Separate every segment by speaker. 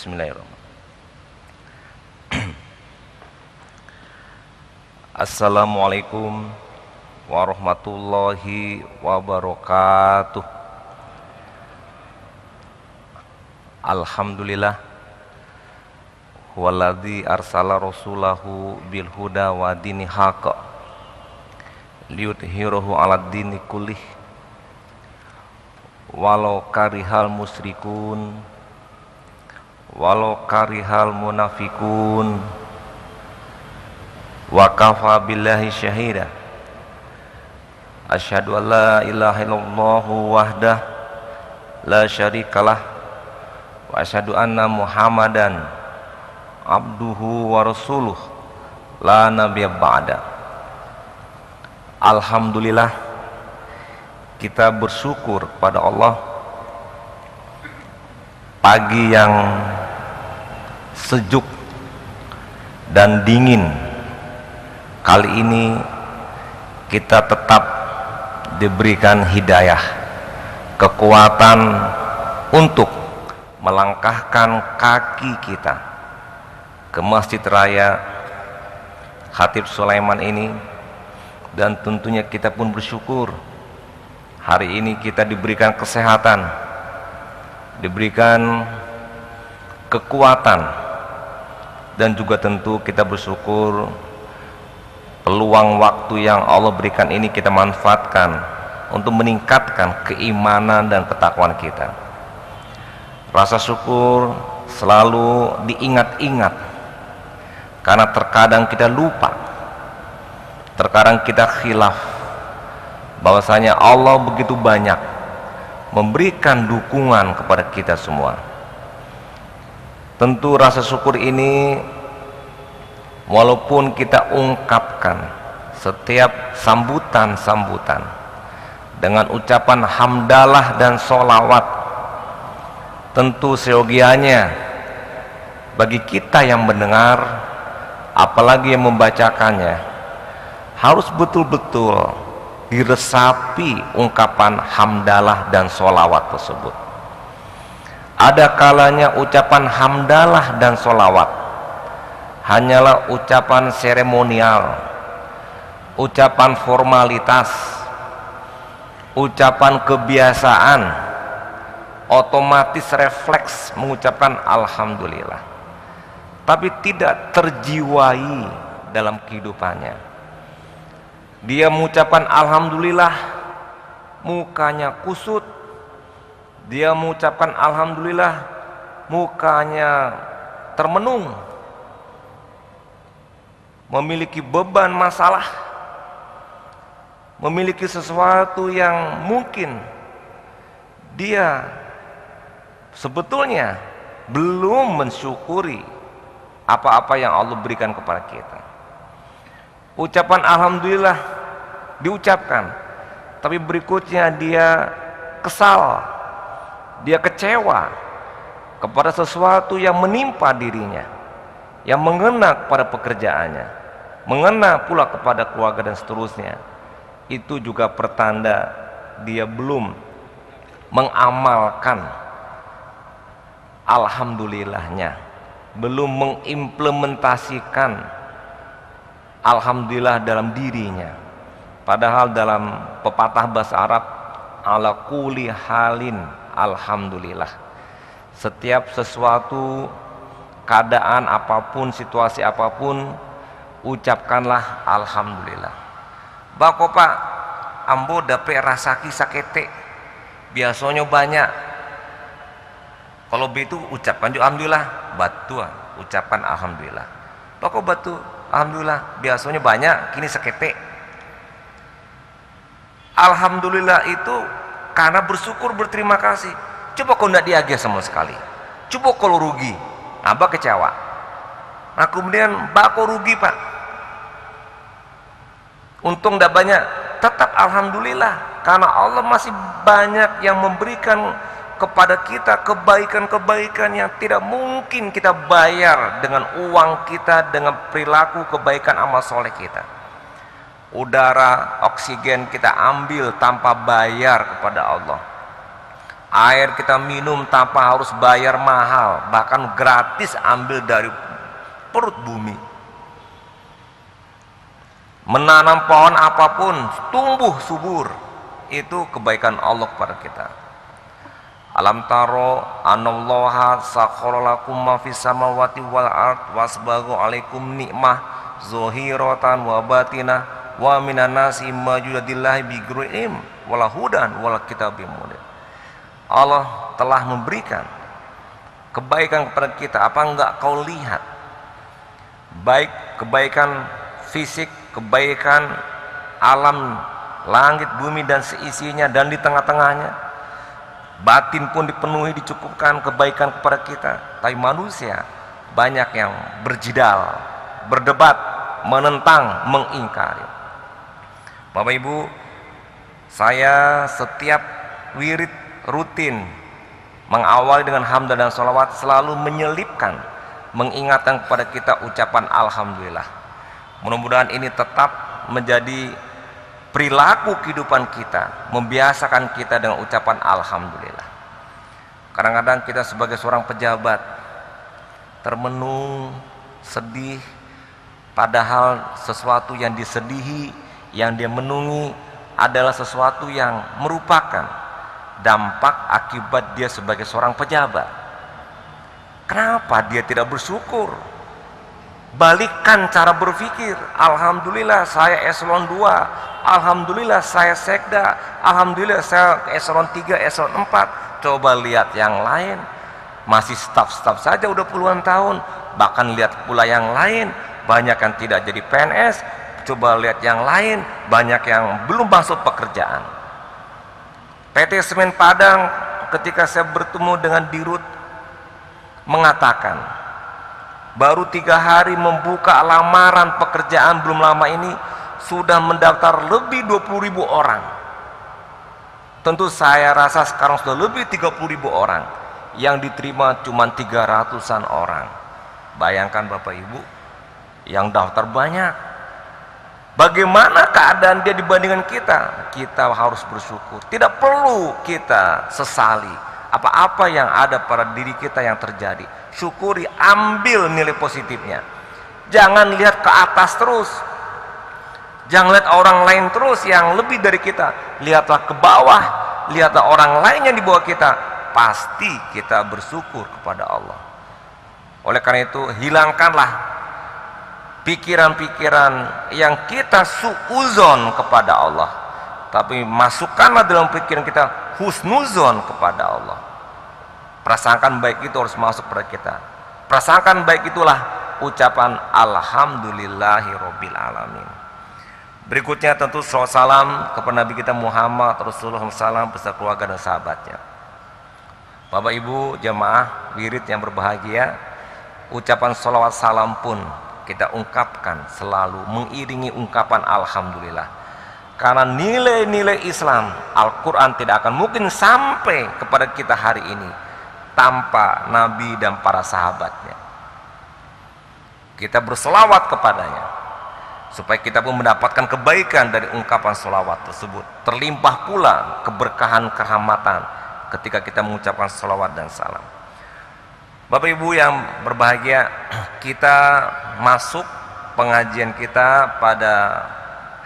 Speaker 1: Bismillahirrahmanirrahim. Assalamualaikum warahmatullahi wabarakatuh. Alhamdulillah huwaladzi arsala rasulahu bil huda wa dini haqq liyudhhirahu 'alad dini kullih walau karihal musyrikun walau karihal munafikun wa kafa billahi syahida. Asyhadu an la ilaha illallah wahdah la syarikalah wa asyhadu anna muhammadan abduhu wa rasuluh la nabiyya ba'da. Alhamdulillah, kita bersyukur kepada Allah pagi yang sejuk dan dingin kali ini kita tetap diberikan hidayah, kekuatan untuk melangkahkan kaki kita ke Masjid Raya Khatib Sulaiman ini, dan tentunya kita pun bersyukur hari ini kita diberikan kesehatan, diberikan kekuatan, dan juga tentu kita bersyukur peluang waktu yang Allah berikan ini kita manfaatkan untuk meningkatkan keimanan dan ketakwaan kita. Rasa syukur selalu diingat-ingat karena terkadang kita lupa, terkadang kita khilaf bahwasanya Allah begitu banyak memberikan dukungan kepada kita semua. Tentu rasa syukur ini walaupun kita ungkapkan setiap sambutan-sambutan dengan ucapan hamdalah dan sholawat, tentu seyogianya bagi kita yang mendengar apalagi yang membacakannya harus betul-betul diresapi ungkapan hamdalah dan sholawat tersebut. Ada kalanya ucapan hamdalah dan sholawat hanyalah ucapan seremonial, ucapan formalitas, ucapan kebiasaan, otomatis refleks mengucapkan alhamdulillah, tapi tidak terjiwai dalam kehidupannya. Dia mengucapkan alhamdulillah, mukanya kusut. Dia mengucapkan alhamdulillah, mukanya termenung, memiliki beban masalah, memiliki sesuatu yang mungkin dia sebetulnya belum mensyukuri apa-apa yang Allah berikan kepada kita. Ucapan alhamdulillah diucapkan, tapi berikutnya dia kesal, dia kecewa kepada sesuatu yang menimpa dirinya, yang mengena kepada pekerjaannya, mengena pula kepada keluarga dan seterusnya. Itu juga pertanda dia belum mengamalkan alhamdulillahnya, belum mengimplementasikan alhamdulillah dalam dirinya. Padahal dalam pepatah bahasa Arab, ala kulli halin alhamdulillah, setiap sesuatu, keadaan apapun, situasi apapun, ucapkanlah alhamdulillah. Bako pak, ambo dapet rasaki sakete, biasanya banyak. Kalau begitu ucapkan juga alhamdulillah, batu ucapkan alhamdulillah. Bako batu, alhamdulillah, biasanya banyak, kini sakete. Alhamdulillah itu karena bersyukur, berterima kasih. Coba kalau tidak diagih sama sekali, coba kalau rugi, abah kecewa. Nah kemudian bako rugi pak, untung tidak banyak, tetap alhamdulillah karena Allah masih banyak yang memberikan kepada kita kebaikan-kebaikan yang tidak mungkin kita bayar dengan uang kita, dengan perilaku kebaikan amal soleh kita. Udara, oksigen kita ambil tanpa bayar kepada Allah. Air kita minum tanpa harus bayar mahal, bahkan gratis ambil dari perut bumi. Menanam pohon apapun tumbuh subur, itu kebaikan Allah kepada kita. Alam taro anallaha sakhkhara lakum ma fis samawati wal ard wasbagha alaikum nikmah zahiratan wa batinah wa minan nasi majudadillahi bigru'im wala hudan wala kitabim mubin. Allah telah memberikan kebaikan kepada kita. Apa enggak kau lihat? Baik kebaikan fisik, kebaikan alam langit, bumi dan seisinya dan di tengah-tengahnya. Batin pun dipenuhi, dicukupkan kebaikan kepada kita. Tapi manusia banyak yang berjidal, berdebat, menentang, mengingkari. Bapak Ibu, saya setiap wirid rutin mengawali dengan hamdan dan sholawat, selalu menyelipkan, mengingatkan kepada kita ucapan alhamdulillah. Mudah-mudahan ini tetap menjadi perilaku kehidupan kita, membiasakan kita dengan ucapan alhamdulillah. Kadang-kadang kita sebagai seorang pejabat termenung, sedih, padahal sesuatu yang disedihi, yang dia menungi adalah sesuatu yang merupakan dampak akibat dia sebagai seorang pejabat. Kenapa dia tidak bersyukur? Balikkan cara berpikir. Alhamdulillah saya eselon 2, alhamdulillah saya sekda, alhamdulillah saya eselon 3, eselon 4. Coba lihat yang lain, masih staf-staf saja udah puluhan tahun. Bahkan lihat pula yang lain, banyak yang tidak jadi PNS. Coba lihat yang lain, banyak yang belum masuk pekerjaan. PT Semen Padang ketika saya bertemu dengan Dirut mengatakan baru 3 hari membuka lamaran pekerjaan, belum lama ini sudah mendaftar lebih 20.000 orang. Tentu saya rasa sekarang sudah lebih 30.000 orang, yang diterima cuma 300-an orang. Bayangkan Bapak Ibu, yang daftar banyak. Bagaimana keadaan dia dibandingkan kita? Kita harus bersyukur. Tidak perlu kita sesali apa-apa yang ada pada diri kita yang terjadi. Syukuri, ambil nilai positifnya. Jangan lihat ke atas terus, jangan lihat orang lain terus yang lebih dari kita. Lihatlah ke bawah, lihatlah orang lain yang di bawah kita. Pasti kita bersyukur kepada Allah. Oleh karena itu, hilangkanlah pikiran-pikiran yang kita suuzon kepada Allah, tapi masukkanlah dalam pikiran kita husnuzon kepada Allah. Prasangkaan baik itu harus masuk pada kita. Prasangkaan baik itulah ucapan alhamdulillahirabbil alamin. Berikutnya tentu salam kepada Nabi kita Muhammad Rasulullah SAW beserta keluarga dan sahabatnya. Bapak Ibu jamaah wirid yang berbahagia, ucapan salawat salam pun kita ungkapkan selalu mengiringi ungkapan alhamdulillah. Karena nilai-nilai Islam, Al-Quran tidak akan mungkin sampai kepada kita hari ini tanpa Nabi dan para sahabatnya. Kita berselawat kepadanya supaya kita pun mendapatkan kebaikan dari ungkapan selawat tersebut. Terlimpah pula keberkahan kerahmatan ketika kita mengucapkan selawat dan salam. Bapak Ibu yang berbahagia, kita masuk pengajian kita pada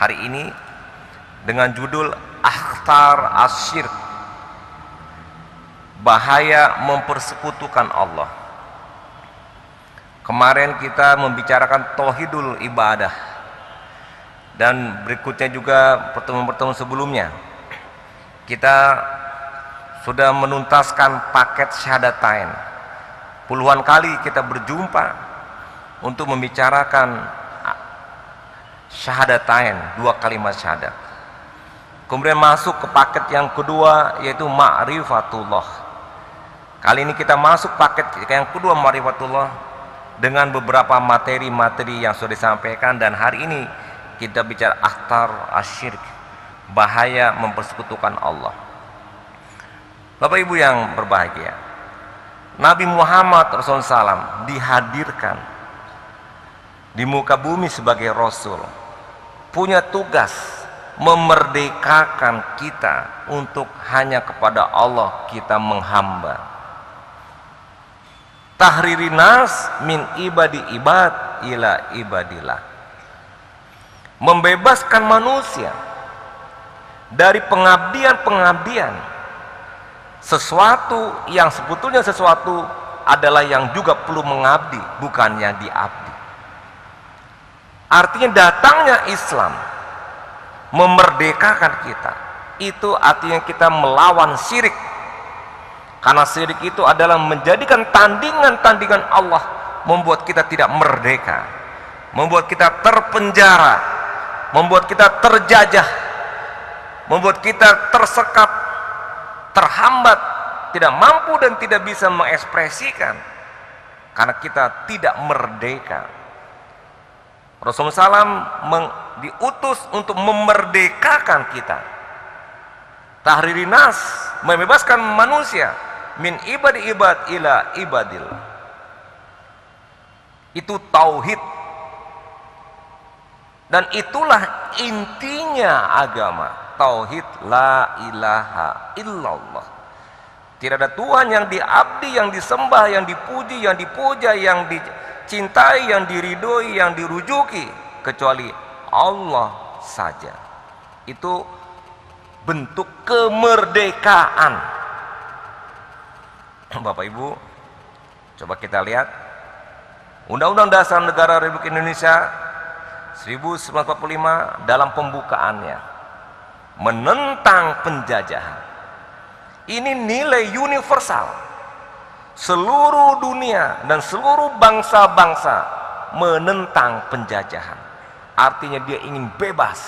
Speaker 1: hari ini dengan judul Akhtar Asyirk, bahaya mempersekutukan Allah. Kemarin kita membicarakan tauhidul ibadah, dan berikutnya juga pertemuan-pertemuan sebelumnya kita sudah menuntaskan paket syahadatain. Puluhan kali kita berjumpa untuk membicarakan syahadatain, 2 kalimat syahadat. Kemudian masuk ke paket yang kedua, yaitu ma'rifatullah. Kali ini kita masuk paket yang kedua, ma'rifatullah, dengan beberapa materi-materi yang sudah disampaikan. Dan hari ini kita bicara akhtar asyirk, bahaya mempersekutukan Allah. Bapak Ibu yang berbahagia, Nabi Muhammad SAW dihadirkan di muka bumi sebagai Rasul, punya tugas memerdekakan kita untuk hanya kepada Allah kita menghamba. Tahririnas min ibadi ibad ila ibadillah, membebaskan manusia dari pengabdian-pengabdian sesuatu yang sebetulnya sesuatu adalah yang juga perlu mengabdi, bukannya diabdi. Artinya datangnya Islam memerdekakan kita, itu artinya kita melawan syirik, karena syirik itu adalah menjadikan tandingan-tandingan Allah, membuat kita tidak merdeka, membuat kita terpenjara, membuat kita terjajah, membuat kita tersekat, terhambat, tidak mampu dan tidak bisa mengekspresikan karena kita tidak merdeka. Rasulullah SAW diutus untuk memerdekakan kita. Tahririnas, membebaskan manusia min ibadi ibad ila ibadil. Itu tauhid, dan itulah intinya agama. Tauhid, la ilaha illallah. Tidak ada Tuhan yang diabdi, yang disembah, yang dipuji, yang dipuja, yang dicintai, yang diridhoi, yang dirujuki kecuali Allah saja. Itu bentuk kemerdekaan. Bapak Ibu, coba kita lihat Undang-Undang Dasar Negara Republik Indonesia 1945 dalam pembukaannya menentang penjajahan. Ini nilai universal. Seluruh dunia dan seluruh bangsa-bangsa menentang penjajahan. Artinya dia ingin bebas,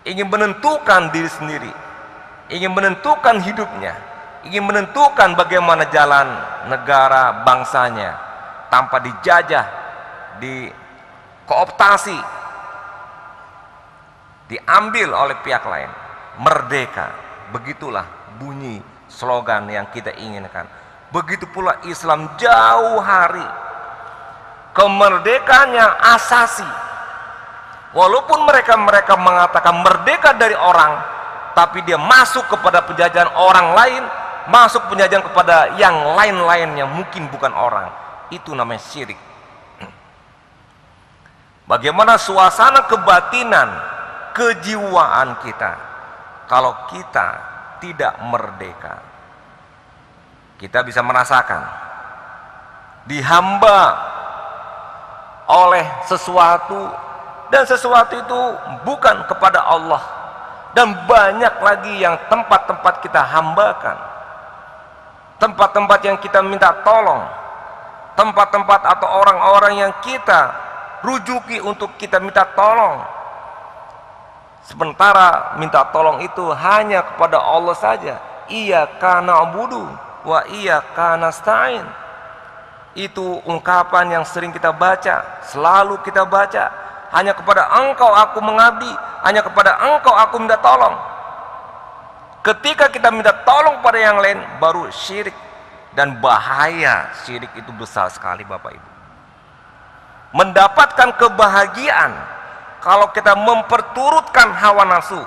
Speaker 1: ingin menentukan diri sendiri, ingin menentukan hidupnya, ingin menentukan bagaimana jalan negara bangsanya tanpa dijajah, dikooptasi, diambil oleh pihak lain. Merdeka, begitulah bunyi slogan yang kita inginkan. Begitu pula Islam jauh hari, kemerdekaan yang asasi. Walaupun mereka mengatakan merdeka dari orang, tapi dia masuk kepada penjajahan orang lain, masuk penjajahan kepada yang lain-lainnya, mungkin bukan orang. Itu namanya syirik. Bagaimana suasana kebatinan, kejiwaan kita kalau kita tidak merdeka? Kita bisa merasakan dihamba oleh sesuatu, dan sesuatu itu bukan kepada Allah, dan banyak lagi yang tempat-tempat kita hambakan, tempat-tempat yang kita minta tolong, tempat-tempat atau orang-orang yang kita rujuki untuk kita minta tolong. Sementara minta tolong itu hanya kepada Allah saja. Iyyaka na'budu wa iyyaka nasta'in. Itu ungkapan yang sering kita baca, selalu kita baca. Hanya kepada Engkau aku mengabdi, hanya kepada Engkau aku minta tolong. Ketika kita minta tolong pada yang lain, baru syirik. Dan bahaya syirik itu besar sekali Bapak Ibu. Mendapatkan kebahagiaan kalau kita memperturutkan hawa nafsu.